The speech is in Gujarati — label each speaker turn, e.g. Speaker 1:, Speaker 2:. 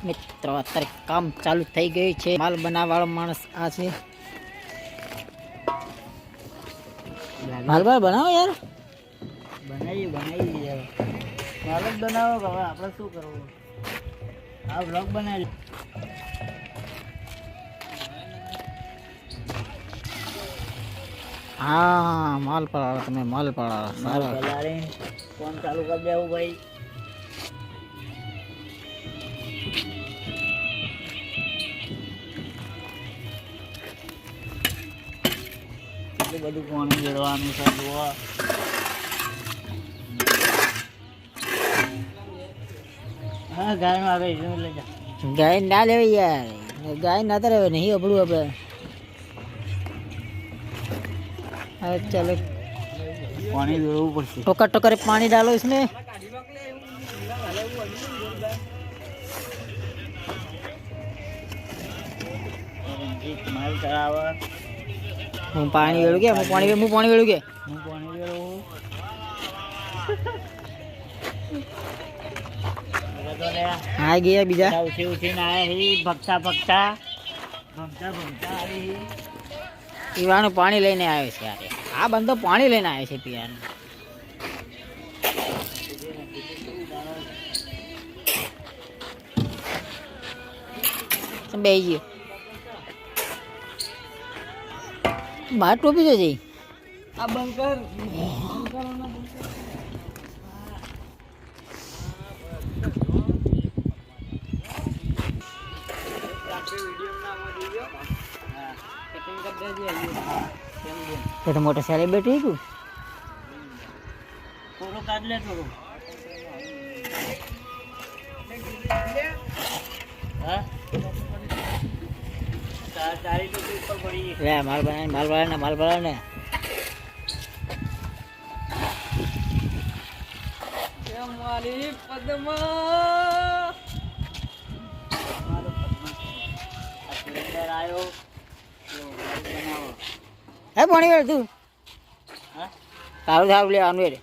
Speaker 1: મિત્રો અત્યારે કામ ચાલુ થઈ ગયું છે. માલ બનાવવાળો માણસ આ છે. માલ બનાવો યાર,
Speaker 2: બનાવી યાર, માલ જ બનાવો. હવે આપણે શું કરવું? આ બ્લોગ બનાવી.
Speaker 1: હા માલ પડાવો તમે, માલ પડાવો. સારો
Speaker 2: ફોન ચાલુ કરી દેવું ભાઈ. બધું પાણી વેળવાનું છે. જોવા હા, ગાય નું આવે લઈ જા.
Speaker 1: ગાય ના લેવાય યાર, ગાય ના તો રહેવે નહીં અબડું આપણે. હવે ચાલો
Speaker 2: પાણી વેળવું પડશે.
Speaker 1: टोकर टोकर पानी डालो इसमें.
Speaker 2: માલ ચડાવવા
Speaker 1: હું પાણી વેળું કે હું પાણી વેળું કે
Speaker 2: હું પાણી વેળવું.
Speaker 1: હા ગયા બીજા
Speaker 2: ઉઠીને આવ્યા ભગતા ભગતા ભમતા ભમતા આવી.
Speaker 1: પીવાનું પાણી લઈને આવે છે યાર. આ બંદો પાણી લઈને આવે છે પીવાનું. બે ગયો બહાર ટોપી તો જઈ.
Speaker 2: આ બંકર
Speaker 1: તો મોટો સેલિબ્રિટી તું.
Speaker 2: થોડું કાઢ લે થોડું. હા તારી તો ઉપર પડી.
Speaker 1: લે માલ બનાવે ને
Speaker 2: મારી પદ્મા આવ્યો.
Speaker 1: હે પાણી વેળ તું.
Speaker 2: હા
Speaker 1: સારું સારું લેવાનું એટલે